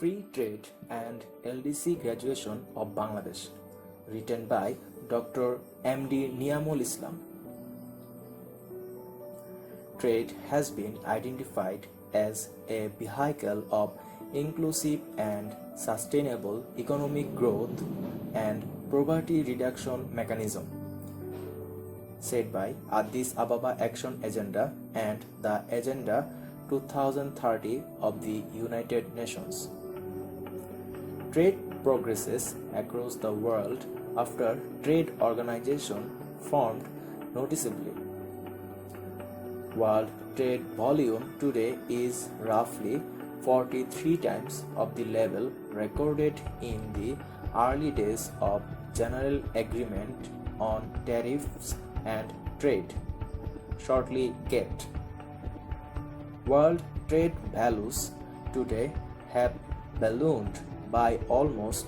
Free Trade and LDC Graduation of Bangladesh, written by Dr. M.D. Niamul Islam. Trade has been identified as a vehicle of inclusive and sustainable economic growth and poverty reduction mechanism, set by Addis Ababa Action Agenda and the Agenda 2030 of the United Nations. Trade progresses across the world after trade organization formed noticeably. World trade volume today is roughly 43 times of the level recorded in the early days of General Agreement on Tariffs and Trade, shortly GATT. World trade values today have ballooned by almost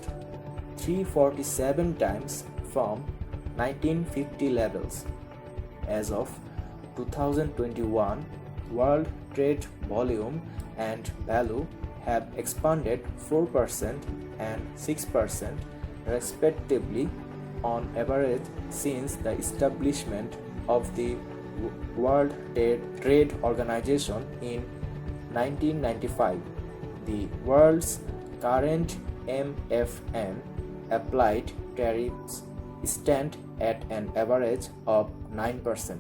347 times from 1950 levels. As of 2021, world trade volume and value have expanded 4% and 6% respectively on average since the establishment of the World Trade Organization in 1995. The world's current MFN applied tariffs stand at an average of 9%.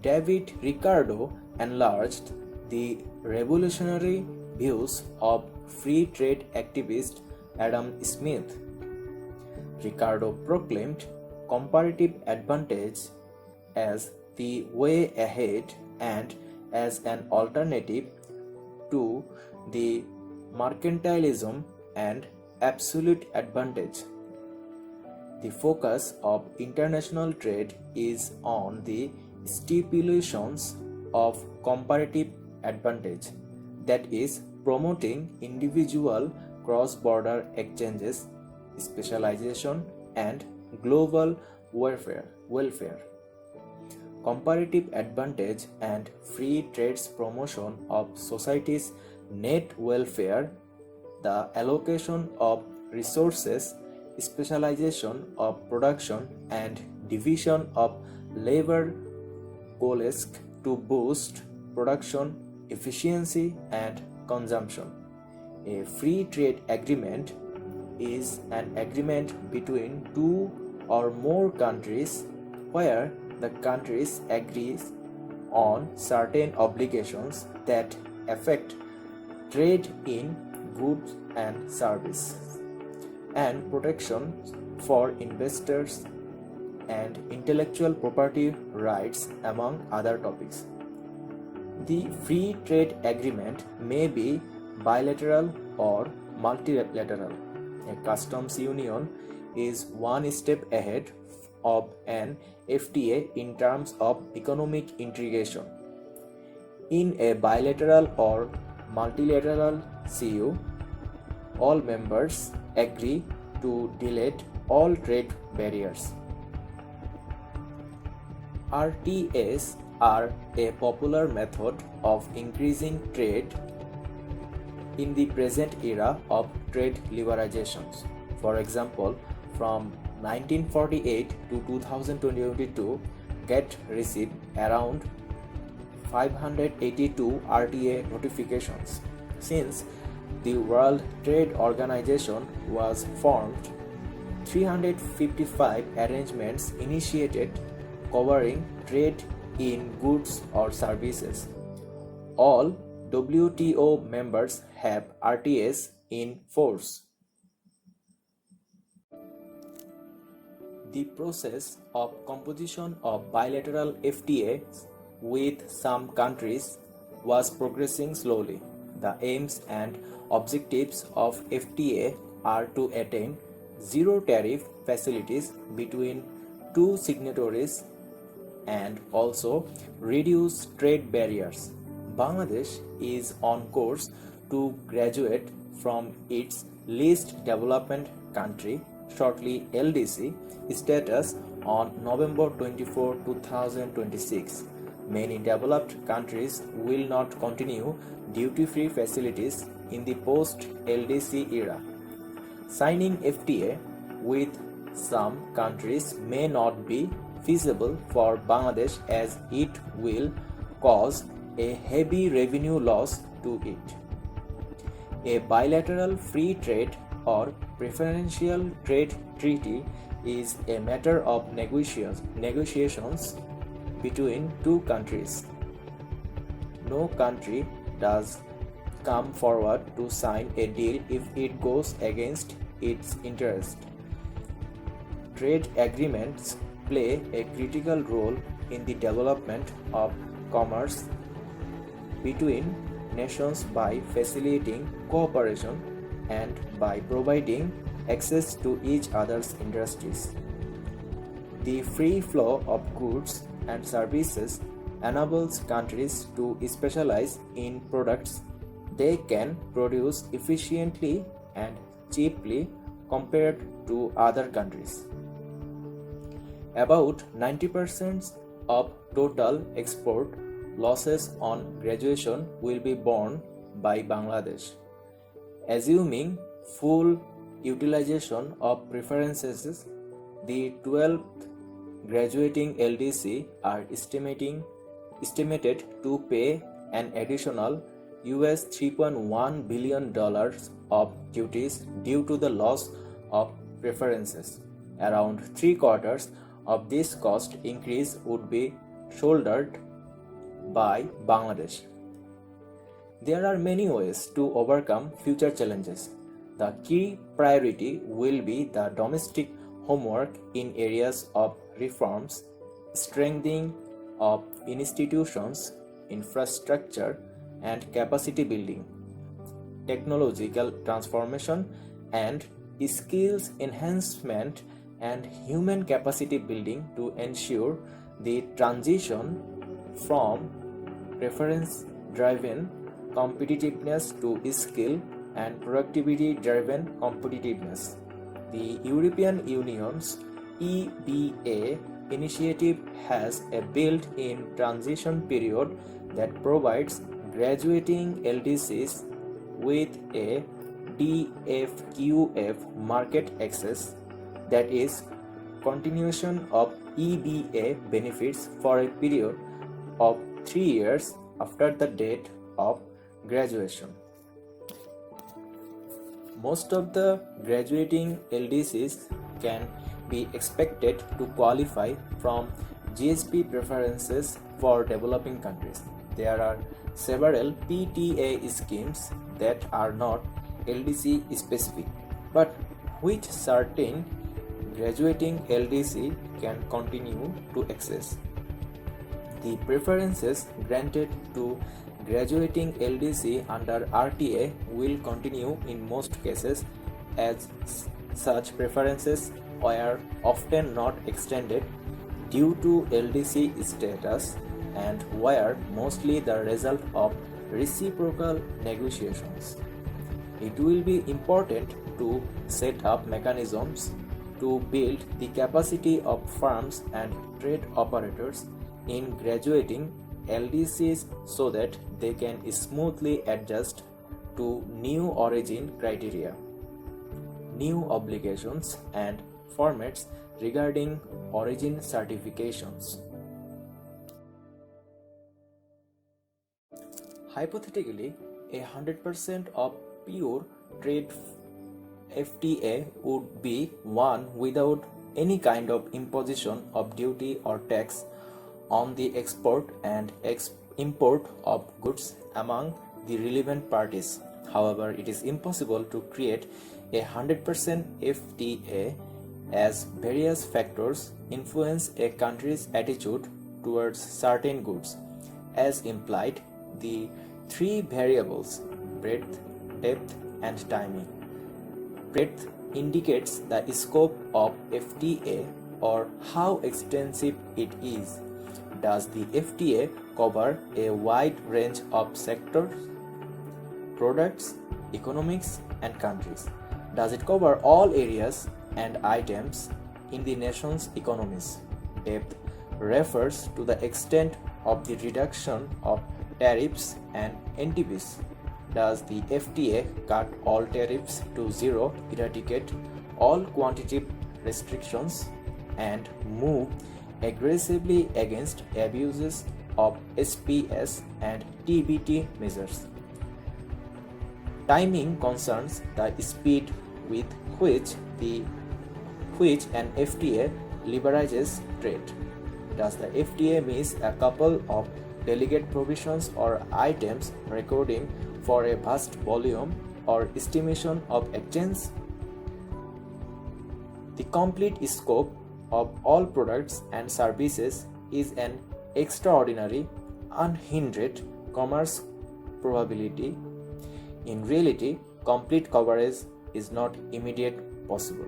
David Ricardo enlarged the revolutionary views of free trade activist Adam Smith. Ricardo proclaimed comparative advantage as the way ahead and as an alternative to the mercantilism and absolute advantage. The focus of international trade is on the stipulations of comparative advantage, that is, promoting individual cross-border exchanges, specialization, and global welfare. Comparative advantage and free trade's promotion of society's net welfare, the allocation of resources, specialization of production, and division of labor coalesce to boost production efficiency and consumption. A free trade agreement is an agreement between two or more countries where the countries agree on certain obligations that affect trade in goods and services and protection for investors and intellectual property rights, among other topics. The free trade agreement may be bilateral or multilateral. A customs union is one step ahead of an FTA in terms of economic integration. In a bilateral or multilateral CU, all members agree to delete all trade barriers. RTAs are a popular method of increasing trade in the present era of trade liberalizations. For example, from 1948 to 2022, GATT received around 582 RTA notifications. Since the World Trade Organization was formed, 355 arrangements initiated covering trade in goods or services. All WTO members have RTAs in force. The process of composition of bilateral FTAs with some countries was progressing slowly. The aims and objectives of FTA are to attain zero tariff facilities between two signatories and also reduce trade barriers. Bangladesh is on course to graduate from its least developed country, shortly LDC, status on November 24, 2026. many developed countries will not continue duty-free facilities in the post-LDC era. Signing FTA with some countries may not be feasible for Bangladesh as it will cause a heavy revenue loss to it. A bilateral free trade or preferential trade treaty is a matter of negotiations between two countries. No country does come forward to sign a deal if it goes against its interest. Trade agreements play a critical role in the development of commerce between nations by facilitating cooperation and by providing access to each other's industries. The free flow of goods and services enables countries to specialize in products they can produce efficiently and cheaply compared to other countries. About 90% of total export losses on graduation will be borne by Bangladesh. Assuming full utilization of preferences, the 12th graduating LDC are estimated to pay an additional US $3.1 billion of duties due to the loss of preferences. Around 3/4 of this cost increase would be shouldered by Bangladesh. There are many ways to overcome future challenges. The key priority will be the domestic homework in areas of reforms, strengthening of institutions, infrastructure, and capacity building, technological transformation, and skills enhancement and human capacity building to ensure the transition from preference-driven competitiveness to skill and productivity-driven competitiveness. The European Union's EBA initiative has a built-in transition period that provides graduating LDCs with a DFQF market access, that is, continuation of EBA benefits for a period of 3 years after the date of graduation. Most of the graduating LDCs can be expected to qualify from GSP preferences for developing countries. There are several PTA schemes that are not LDC specific, but which certain graduating LDC can continue to access. The preferences granted to graduating LDC under RTA will continue in most cases, as such preferences were often not extended due to LDC status and were mostly the result of reciprocal negotiations. It will be important to set up mechanisms to build the capacity of firms and trade operators in graduating LDCs so that they can smoothly adjust to new origin criteria, new obligations, and formats regarding origin certifications. Hypothetically, 100% of pure trade FTA would be one without any kind of imposition of duty or tax on the export and import of goods among the relevant parties. However, it is impossible to create 100% FTA, as various factors influence a country's attitude towards certain goods. As implied, the three variables, breadth, depth, and timing. Breadth indicates the scope of FTA or how extensive it is. Does the FTA cover a wide range of sectors, products, economics, and countries? Does it cover all areas and items in the nation's economies? Depth refers to the extent of the reduction of tariffs and NTBs. Does the FTA cut all tariffs to zero, eradicate all quantitative restrictions, and move aggressively against abuses of SPS and TBT measures? Timing concerns the speed with which an FTA liberalizes trade. Does the FTA miss a couple of delegate provisions or items recording for a vast volume or estimation of exchange? The complete scope of all products and services is an extraordinary, unhindered commerce probability. In reality, complete coverage is not immediately possible.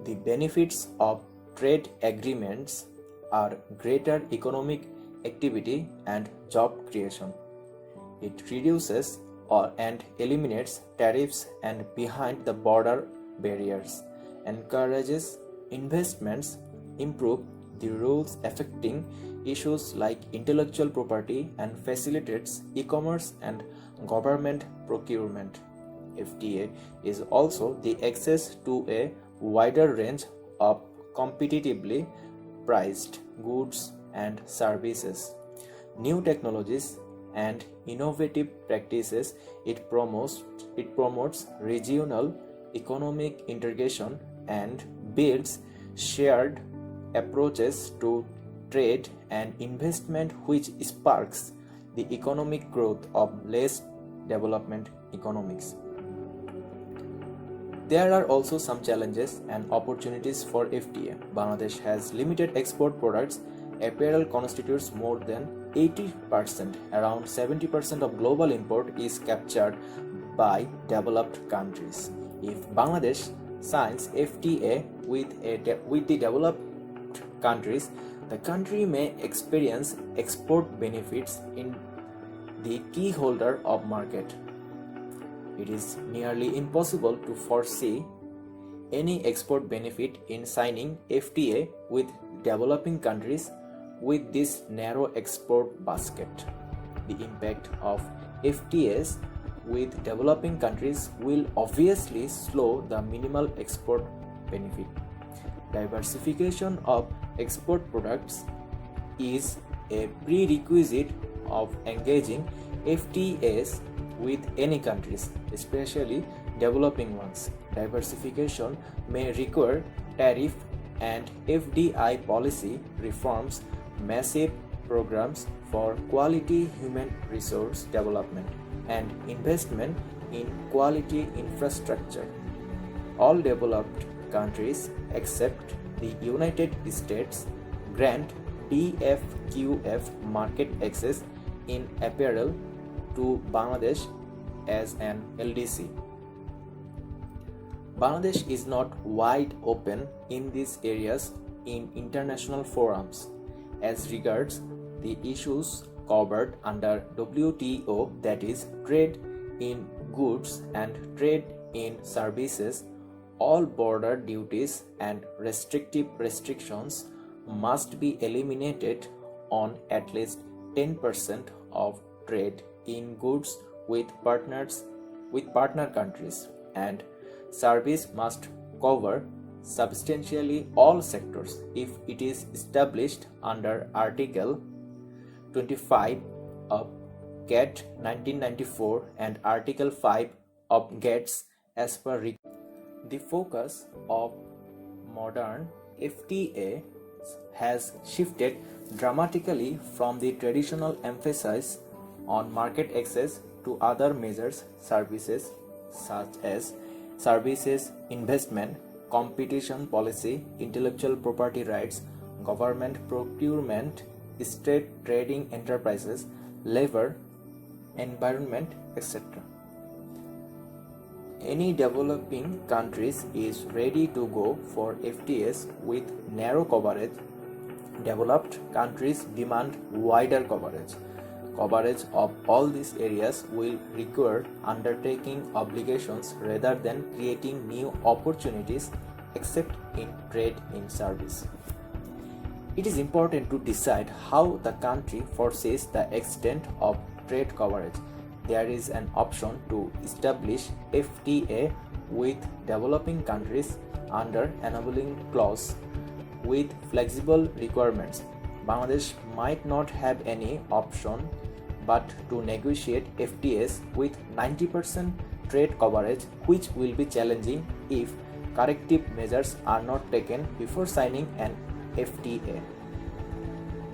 The benefits of trade agreements are greater economic activity and job creation. It reduces and eliminates tariffs and behind the border barriers, encourages investments, improve the rules affecting issues like intellectual property, and facilitates e-commerce and government procurement. FTA is also the access to a wider range of competitively priced goods and services, new technologies, and innovative practices. It promotes regional economic integration and builds shared approaches to trade and investment, which sparks the economic growth of less developed economies. There are also some challenges and opportunities for FTA. Bangladesh has limited export products. Apparel constitutes more than 80%. Around 70% of global import is captured by developed countries. If Bangladesh signs FTA with the developed countries, the country may experience export benefits in the key holder of market. It is nearly impossible to foresee any export benefit in signing FTA with developing countries with this narrow export basket. The impact of FTAs with developing countries will obviously slow the minimal export benefit. Diversification of export products is a prerequisite of engaging FTAs with any countries, especially developing ones. Diversification may require tariff and FDI policy reforms, massive programs for quality human resource development, and investment in quality infrastructure. All developed countries except the United States grant DFQF market access in apparel to Bangladesh as an LDC. Bangladesh is not wide open in these areas in international forums as regards the issues covered under WTO, that is, trade in goods and trade in services. All border duties and restrictions must be eliminated on at least 10% of trade in goods with partner countries, and service must cover substantially all sectors if it is established under Article 25 of GATT 1994 and Article 5 of GATS as per the focus of modern FTA has shifted dramatically from the traditional emphasis on market access to other measures, services such as services, investment, competition policy, intellectual property rights, government procurement, state trading enterprises, labor, environment, etc. Any developing countries is ready to go for FTAs with narrow coverage. Developed countries demand wider coverage. Coverage of all these areas will require undertaking obligations rather than creating new opportunities except in trade in service. It is important to decide how the country foresees the extent of trade coverage. There is an option to establish FTA with developing countries under enabling clause with flexible requirements. Bangladesh might not have any option but to negotiate FTAs with 90% trade coverage, which will be challenging if corrective measures are not taken before signing an FTA.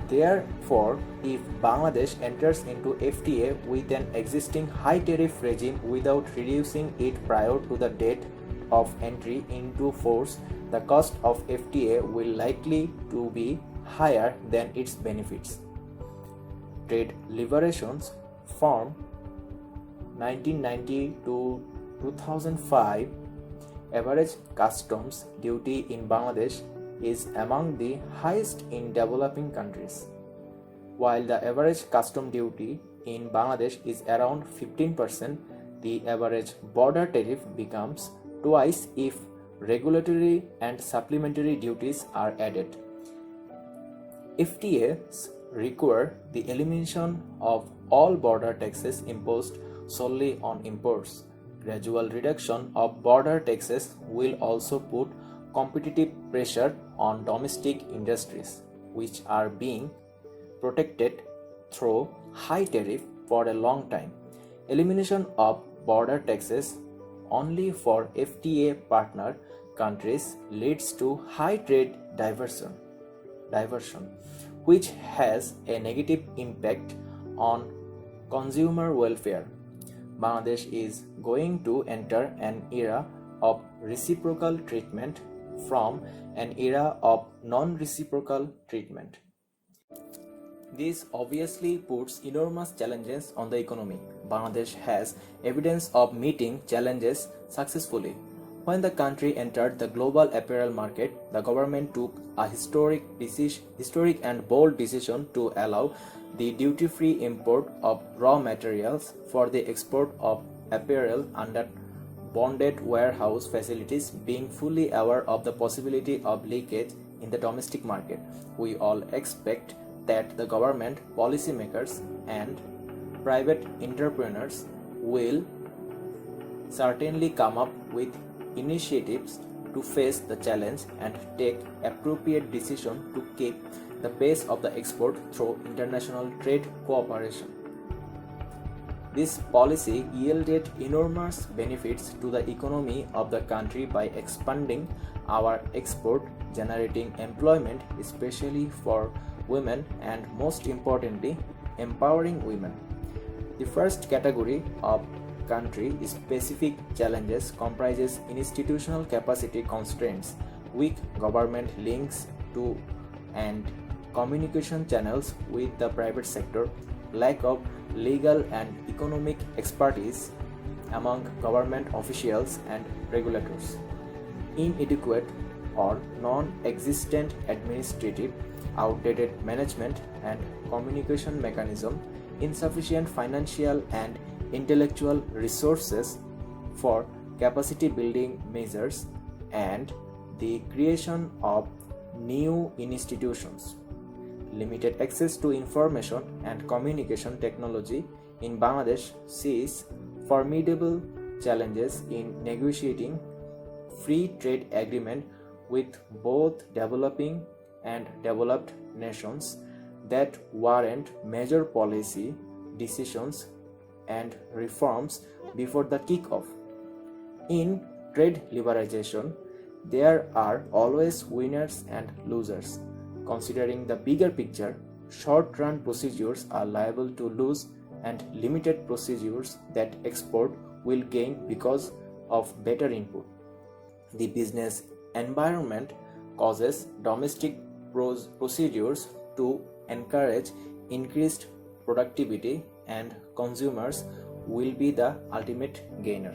Therefore, if Bangladesh enters into FTA with an existing high tariff regime without reducing it prior to the date of entry into force, the cost of FTA will likely to be higher than its benefits. Trade liberations from 1990 to 2005, average customs duty in Bangladesh is among the highest in developing countries. While the average custom duty in Bangladesh is around 15%, the average border tariff becomes twice if regulatory and supplementary duties are added. FTAs require the elimination of all border taxes imposed solely on imports. Gradual reduction of border taxes will also put competitive pressure on domestic industries, which are being protected through high tariff for a long time. Elimination of border taxes only for FTA partner countries leads to high trade diversion, which has a negative impact on consumer welfare. Bangladesh is going to enter an era of reciprocal treatment from an era of non-reciprocal treatment. This obviously puts enormous challenges on the economy. Bangladesh has evidence of meeting challenges successfully. When the country entered the global apparel market, the government took a historic and bold decision to allow the duty-free import of raw materials for the export of apparel under bonded warehouse facilities, being fully aware of the possibility of leakage in the domestic market. We all expect that the government, policymakers, and private entrepreneurs will certainly come up with initiatives to face the challenge and take appropriate decisions to keep the pace of the export through international trade cooperation. This policy yielded enormous benefits to the economy of the country by expanding our export, generating employment, especially for women, and most importantly, empowering women. The first category of country-specific challenges comprises institutional capacity constraints, weak government links to and communication channels with the private sector, lack of legal and economic expertise among government officials and regulators, inadequate or non-existent administrative, outdated management and communication mechanism, insufficient financial and intellectual resources for capacity building measures, and the creation of new institutions. Limited access to information and communication technology in Bangladesh sees formidable challenges in negotiating free trade agreement with both developing and developed nations that warrant major policy decisions and reforms before the kick-off. In trade liberalization, there are always winners and losers. Considering the bigger picture, short-run procedures are liable to lose and limited procedures that export will gain because of better input. The business environment causes domestic procedures to encourage increased productivity, and consumers will be the ultimate gainer.